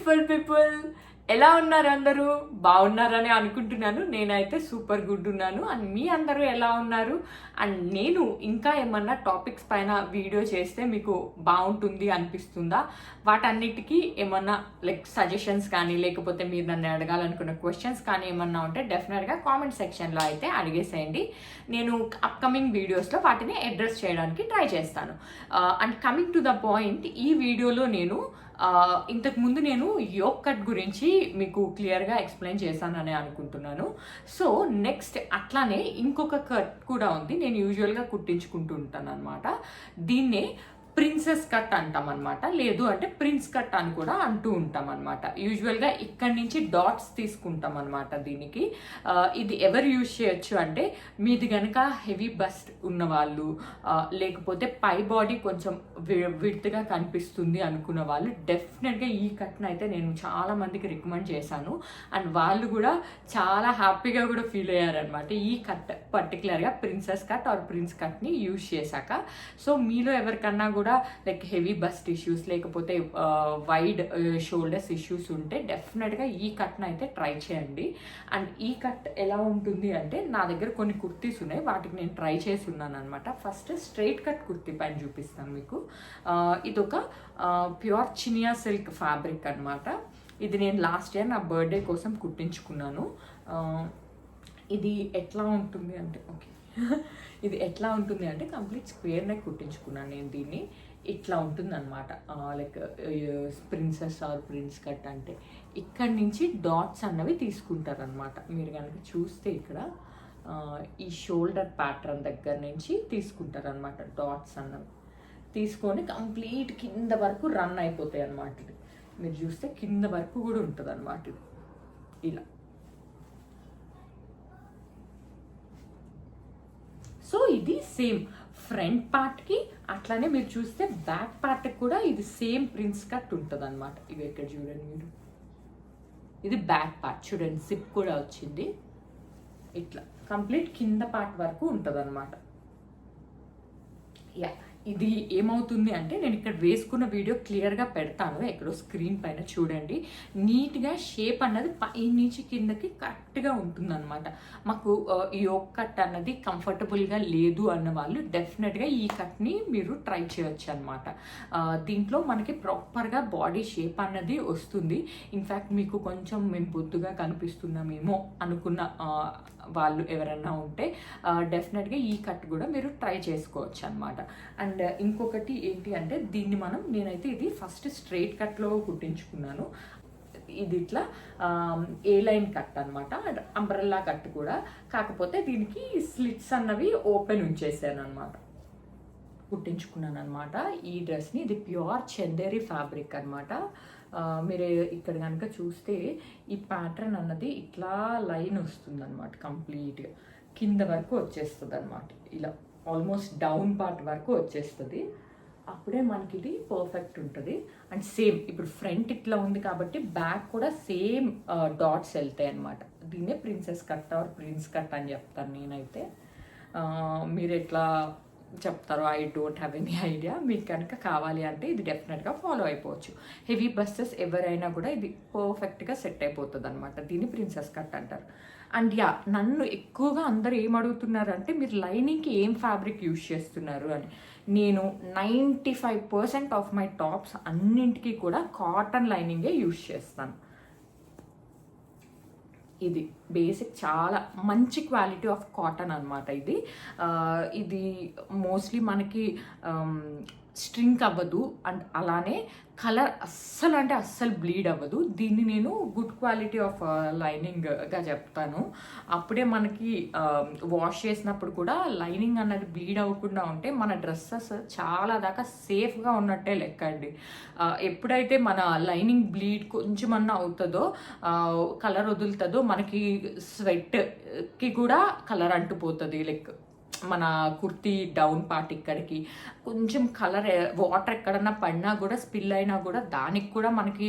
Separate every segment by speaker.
Speaker 1: Beautiful people, ఎలా ఉన్నారు? అందరూ బాగున్నారని అనుకుంటున్నాను. నేనైతే సూపర్ గుడ్ ఉన్నాను. అండ్ మీ అందరూ ఎలా ఉన్నారు? అండ్ నేను ఇంకా ఏమన్నా టాపిక్స్ పైన వీడియో చేస్తే మీకు బాగుంటుంది అనిపిస్తుందా? వాటన్నిటికీ ఏమన్నా లైక్ సజెషన్స్ కానీ, లేకపోతే మీరు నన్ను అడగాలనుకున్న క్వశ్చన్స్ కానీ ఏమన్నా ఉంటే డెఫినెట్గా కామెంట్ సెక్షన్లో అయితే అడిగేసేయండి. నేను అప్కమింగ్ వీడియోస్లో వాటిని అడ్రస్ చేయడానికి ట్రై చేస్తాను. And coming to the point, ఈ వీడియోలో నేను ఇంతకుముందు నేను యోగ్ కట్ గురించి మీకు క్లియర్గా ఎక్స్ప్లెయిన్ చేశానని అనుకుంటున్నాను. సో నెక్స్ట్ అట్లానే ఇంకొక కట్ కూడా ఉంది, నేను యూజువల్గా కుట్టించుకుంటూ ఉంటాను అనమాట. దీన్నే ప్రిన్సెస్ కట్ అంటాం అనమాట, లేదు అంటే ప్రిన్స్ కట్ అని కూడా అంటూ ఉంటాం అనమాట. యూజువల్గా ఇక్కడి నుంచి డాట్స్ తీసుకుంటాం అనమాట దీనికి. ఇది ఎవరు యూజ్ చేయొచ్చు అంటే, మీది కనుక హెవీ బస్ట్ ఉన్నవాళ్ళు, లేకపోతే పై బాడీ కొంచెం విడ్త్గా కనిపిస్తుంది అనుకున్న వాళ్ళు డెఫినెట్గా ఈ కట్ని అయితే నేను చాలా మందికి రికమెండ్ చేశాను. అండ్ వాళ్ళు కూడా చాలా హ్యాపీగా కూడా ఫీల్ అయ్యారనమాట ఈ కట్, పర్టికులర్గా ప్రిన్సెస్ కట్ ఆర్ ప్రిన్స్ కట్ని యూజ్ చేశాక. సో మీలో ఎవరికన్నా కూడా లైక్ హెవీ బస్ట్ ఇష్యూస్, లేకపోతే వైడ్ షోల్డర్స్ ఇష్యూస్ ఉంటే డెఫినెట్గా ఈ కట్ని అయితే ట్రై చేయండి. అండ్ ఈ కట్ ఎలా ఉంటుంది అంటే, నా దగ్గర కొన్ని కుర్తీస్ ఉన్నాయి, వాటికి నేను ట్రై చేసి ఉన్నాను అనమాట. ఫస్ట్ స్ట్రైట్ కట్ కుర్తీ పైన చూపిస్తాను మీకు. ఇదొక ప్యూర్ చినియా సిల్క్ ఫ్యాబ్రిక్ అనమాట. ఇది నేను లాస్ట్ ఇయర్ నా బర్త్డే కోసం కుట్టించుకున్నాను. ఇది ఎట్లా ఉంటుంది అంటే, ఓకే ఇది ఎట్లా ఉంటుంది అంటే కంప్లీట్ స్క్వేర్ నెక్ కుట్టించుకున్నాను నేను దీన్ని. ఇట్లా ఉంటుంది అనమాట. Like princess or prince cut అంటే ఇక్కడి నుంచి డాట్స్ అన్నవి తీసుకుంటారనమాట. మీరు కనుక చూస్తే ఇక్కడ ఈ షోల్డర్ ప్యాటర్న్ దగ్గర నుంచి తీసుకుంటారనమాట డాట్స్ అన్నవి. తీసుకొని కంప్లీట్ కింద వరకు రన్ అయిపోతాయి అన్నమాట. ఇది మీరు చూస్తే కింద వరకు కూడా ఉంటుంది అనమాట. ఇది ఇలా. సో ఇది సేమ్ ఫ్రంట్ పార్ట్కి, అట్లానే మీరు చూస్తే బ్యాక్ పార్ట్కి కూడా ఇది సేమ్ ప్రిన్స్ కట్ ఉంటుంది అనమాట. ఇవి ఇక్కడ చూడండి మీరు, ఇది బ్యాక్ పార్ట్ చూడండి, సిప్ కూడా వచ్చింది. ఇట్లా కంప్లీట్ కింద పార్ట్ వరకు ఉంటుంది అనమాట. యా, ఇది ఏమవుతుంది అంటే, నేను ఇక్కడ వేసుకున్న వీడియో క్లియర్గా పెడతాను ఎక్కడో స్క్రీన్ పైన చూడండి. నీట్గా షేప్ అన్నది పై నుంచి కిందకి కరెక్ట్గా ఉంటుంది అనమాట. మాకు యోగ్ కట్ అన్నది కంఫర్టబుల్గా లేదు అన్న వాళ్ళు డెఫినెట్గా ఈ కట్ని మీరు ట్రై చేయొచ్చు అనమాట. దీంట్లో మనకి ప్రాపర్గా బాడీ షేప్ అన్నది వస్తుంది. ఇన్ఫ్యాక్ట్ మీకు కొంచెం మేము బొద్దుగా కనిపిస్తున్నామేమో అనుకున్న వాళ్ళు ఎవరన్నా ఉంటే డెఫినెట్గా ఈ కట్ కూడా మీరు ట్రై చేసుకోవచ్చు అనమాట. అండ్ ఇంకొకటి ఏంటి అంటే, దీన్ని నేనైతే ఇది ఫస్ట్ స్ట్రైట్ కట్లో కుట్టించుకున్నాను. ఇది ఇట్లా ఏ లైన్ కట్ అనమాట, అంబ్రెల్లా కట్ కూడా. కాకపోతే దీనికి స్లిట్స్ అన్నవి ఓపెన్ ఉంచేసాను అనమాట, కుట్టించుకున్నాను అనమాట ఈ డ్రెస్ని. ఇది ప్యూర్ చందేరి ఫ్యాబ్రిక్ అనమాట. మీరు ఇక్కడ కనుక చూస్తే ఈ ప్యాటర్న్ అన్నది ఇట్లా లైన్ వస్తుంది అనమాట, కంప్లీట్గా కింద వరకు వచ్చేస్తుంది అనమాట. ఇలా ఆల్మోస్ట్ డౌన్ పార్ట్ వరకు వచ్చేస్తుంది. అప్పుడే మనకి ఇది పర్ఫెక్ట్ ఉంటుంది. అండ్ సేమ్ ఇప్పుడు ఫ్రంట్ ఇట్లా ఉంది కాబట్టి బ్యాక్ కూడా సేమ్ డాట్స్ వెళ్తాయి అనమాట. దీన్నే princess cut are prince cut అని చెప్తాను నేనైతే. మీరు ఎట్లా చెప్తారో I don't have any idea. మీకు కనుక కావాలి అంటే ఇది డెఫినెట్గా ఫాలో అయిపోవచ్చు. హెవీ బస్సెస్ ఎవరైనా కూడా ఇది పర్ఫెక్ట్గా సెట్ అయిపోతుంది అనమాట. దీన్ని ప్రిన్సెస్ కట్ అంటారు. అండ్ యా, నన్ను ఎక్కువగా అందరు ఏం అడుగుతున్నారు అంటే, మీరు లైనింగ్కి ఏం ఫ్యాబ్రిక్ యూజ్ చేస్తున్నారు అని. నేను 95% ఆఫ్ మై టాప్స్ అన్నింటికి కూడా కాటన్ లైనింగే యూజ్ చేస్తాను. ఇది బేసిక్ చాలా మంచి క్వాలిటీ ఆఫ్ కాటన్ అనమాట. ఇది మోస్ట్లీ మనకి స్ట్రింక్ అవ్వదు అండ్ అలానే కలర్ అస్సలు అంటే అస్సలు బ్లీడ్ అవ్వదు. దీన్ని నేను గుడ్ క్వాలిటీ ఆఫ్ లైనింగ్గా చెప్తాను. అప్పుడే మనకి వాష్ చేసినప్పుడు కూడా లైనింగ్ అన్నది బ్లీడ్ అవ్వకుండా ఉంటే మన డ్రెస్సెస్ చాలా దాకా సేఫ్గా ఉన్నట్టే లెక్క అండి. ఎప్పుడైతే మన లైనింగ్ బ్లీడ్ కొంచెమన్నా అవుతుందో, కలర్ వదులుతుందో, మనకి స్వెట్కి కూడా కలర్ అంటుపోతుంది. లైక్ మన కుర్తీ డౌన్ పార్ట్ ఇక్కడికి కొంచెం కలర్ వాటర్ ఎక్కడన్నా పడినా కూడా స్పిల్ అయినా కూడా దానికి కూడా మనకి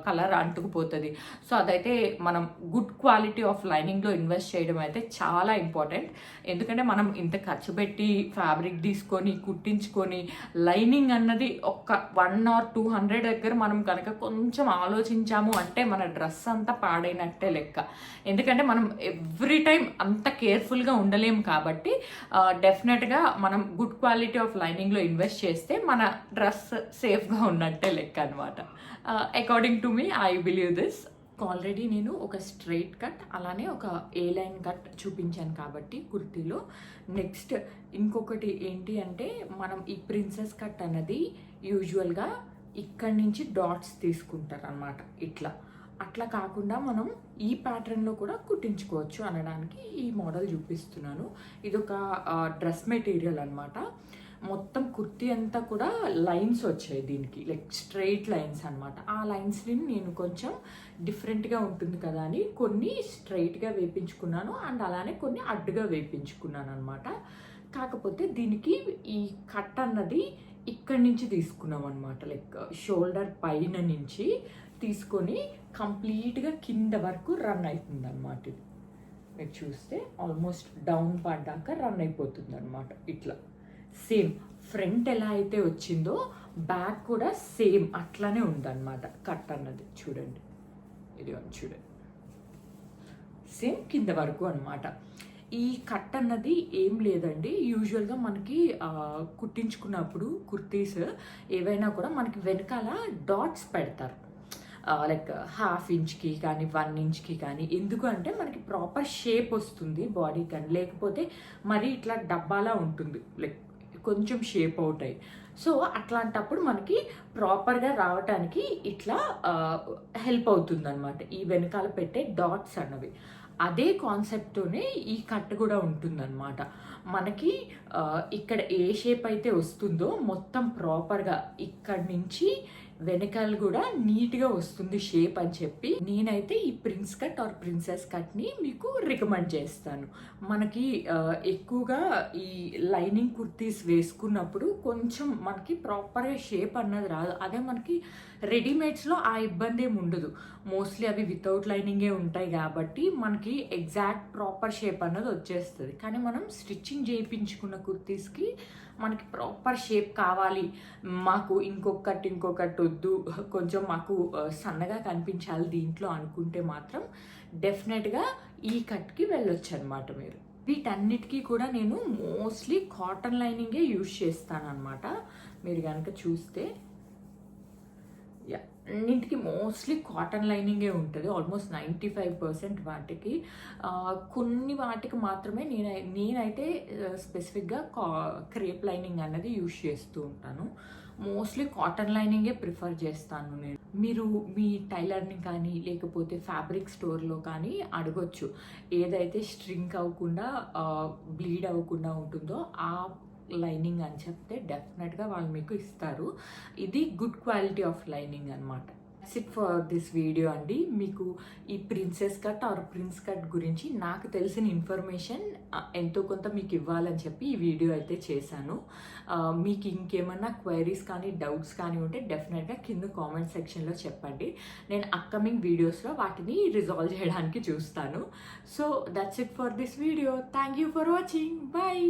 Speaker 1: కలర్ అంటుకుపోతుంది. సో అదైతే మనం గుడ్ క్వాలిటీ ఆఫ్ లైనింగ్లో ఇన్వెస్ట్ చేయడం అయితే చాలా ఇంపార్టెంట్. ఎందుకంటే మనం ఇంత ఖర్చు పెట్టి ఫ్యాబ్రిక్ తీసుకొని కుట్టించుకొని లైనింగ్ అన్నది ఒక్క 1 or 200 దగ్గర మనం కనుక కొంచెం ఆలోచించాము అంటే మన డ్రెస్ అంతా పాడైనట్టే లెక్క. ఎందుకంటే మనం ఎవ్రీ టైం అంత కేర్ఫుల్గా ఉండలేము కాబట్టి డెఫినెట్గా మనం గుడ్ క్వాలిటీ ఆఫ్ లైనింగ్లో ఇన్వెస్ట్ చేస్తే మన డ్రెస్ సేఫ్గా ఉన్నట్టే లెక్క అనమాట. According to me I believe this. Already నేను ఒక స్ట్రైట్ కట్ అలానే ఒక ఏ లైన్ కట్ చూపించాను కాబట్టి కుర్తీలో. నెక్స్ట్ ఇంకొకటి ఏంటి అంటే మనం ఈ ప్రిన్సెస్ కట్ అన్నది యూజువల్గా ఇక్కడి నుంచి డాట్స్ తీసుకుంటారు అన్నమాట. అట్లా కాకుండా మనం ఈ ప్యాటర్న్లో కూడా కుట్టించుకోవచ్చు అనడానికి ఈ మోడల్ చూపిస్తున్నాను. ఇది ఒక డ్రెస్ మెటీరియల్ అనమాట. మొత్తం కుర్తీ అంతా కూడా లైన్స్ వచ్చాయి దీనికి, లైక్ స్ట్రైట్ లైన్స్ అనమాట. ఆ లైన్స్ని నేను కొంచెం డిఫరెంట్గా ఉంటుంది కదా అని కొన్ని స్ట్రైట్గా వేపించుకున్నాను అండ్ అలానే కొన్ని అడ్డుగా వేపించుకున్నాను అనమాట. కాకపోతే దీనికి ఈ కట్ అన్నది ఇక్కడి నుంచి తీసుకున్నాం అనమాట. లైక్ షోల్డర్ పైన నుంచి తీసుకొని కంప్లీట్గా కింద వరకు రన్ అవుతుంది అనమాట. ఇది మీరు చూస్తే ఆల్మోస్ట్ డౌన్ పడ్డాక రన్ అయిపోతుంది అనమాట. ఇట్లా సేమ్ ఫ్రంట్ ఎలా అయితే వచ్చిందో బ్యాక్ కూడా సేమ్ అట్లానే ఉందన్నమాట. కట్ అన్నది చూడండి, ఇది చూడండి, సేమ్ కింద వరకు అనమాట. ఈ కట్ అన్నది ఏం లేదండి, యూజువల్గా మనకి కుట్టించుకున్నప్పుడు కుర్తీస్ ఏవైనా కూడా మనకి వెనకాల డాట్స్ పెడతారు, లైక్ 1/2 ఇంచ్కి కానీ 1 ఇంచ్కి కానీ. ఎందుకు అంటే మనకి ప్రాపర్ షేప్ వస్తుంది బాడీ కానీ, లేకపోతే మరీ ఇట్లా డబ్బాలా ఉంటుంది, లైక్ కొంచెం షేప్ అవుట్ అయ్యి. సో అట్లాంటప్పుడు మనకి ప్రాపర్గా రావటానికి ఇట్లా హెల్ప్ అవుతుంది అనమాట ఈ వెనకాల పెట్టే డాట్స్ అన్నవి. అదే కాన్సెప్ట్తోనే ఈ కట్ కూడా ఉంటుందన్నమాట. మనకి ఇక్కడ ఏ షేప్ అయితే వస్తుందో మొత్తం ప్రాపర్గా ఇక్కడి నుంచి వెనకాల కూడా నీట్గా వస్తుంది షేప్ అని చెప్పి నేనైతే ఈ ప్రిన్స్ కట్ ఆర్ ప్రిన్సెస్ కట్ని మీకు రికమెండ్ చేస్తాను. మనకి ఎక్కువగా ఈ లైనింగ్ కుర్తీస్ వేసుకున్నప్పుడు కొంచెం మనకి ప్రాపర్గా షేప్ అన్నది రాదు. అదే మనకి రెడీమేడ్స్లో ఆ ఇబ్బంది ఏమి ఉండదు, మోస్ట్లీ అవి వితౌట్ లైనింగే ఉంటాయి కాబట్టి మనకి ఎగ్జాక్ట్ ప్రాపర్ షేప్ అన్నది వచ్చేస్తుంది. కానీ మనం స్టిచ్చింగ్ చేయించుకున్న కుర్తీస్కి మనకి ప్రాపర్ షేప్ కావాలి, మాకు ఇంకొకటి వద్దు, కొంచెం మాకు సన్నగా కనిపించాలి దీంట్లో అనుకుంటే మాత్రం డెఫినెట్గా ఈ కట్కి వెళ్ళొచ్చు అనమాట. మీరు వీటన్నిటికీ కూడా నేను మోస్ట్లీ కాటన్ లైనింగే యూజ్ చేస్తాను అనమాట. మీరు కనుక చూస్తే అన్నింటికి మోస్ట్లీ కాటన్ లైనింగే ఉంటుంది, ఆల్మోస్ట్ 95% వాటికి. కొన్ని వాటికి మాత్రమే నేనైతే స్పెసిఫిక్గా క్రేప్ లైనింగ్ అన్నది యూజ్ చేస్తూ ఉంటాను. మోస్ట్లీ కాటన్ లైనింగే ప్రిఫర్ చేస్తాను నేను. మీరు మీ టైలర్ని కానీ లేకపోతే ఫ్యాబ్రిక్ స్టోర్లో కానీ అడగొచ్చు, ఏదైతే స్ట్రింక్ అవ్వకుండా బ్లీడ్ అవ్వకుండా ఉంటుందో ఆ లైనింగ్ అని చెప్తే డెఫినెట్గా వాళ్ళు మీకు ఇస్తారు. ఇది గుడ్ క్వాలిటీ ఆఫ్ లైనింగ్ అనమాట. That's it for this video అండి. మీకు ఈ ప్రిన్సెస్ కట్ ఆర్ ప్రిన్స్ కట్ గురించి నాకు తెలిసిన ఇన్ఫర్మేషన్ ఎంతో కొంత మీకు ఇవ్వాలని చెప్పి ఈ వీడియో అయితే చేశాను. మీకు ఇంకేమన్నా క్వైరీస్ కానీ డౌట్స్ కానీ ఉంటే డెఫినెట్గా కింద కామెంట్ సెక్షన్లో చెప్పండి. నేను అప్కమింగ్ వీడియోస్లో వాటిని రిజాల్వ్ చేయడానికి చూస్తాను. So that's it for this video. Thank you for watching. Bye.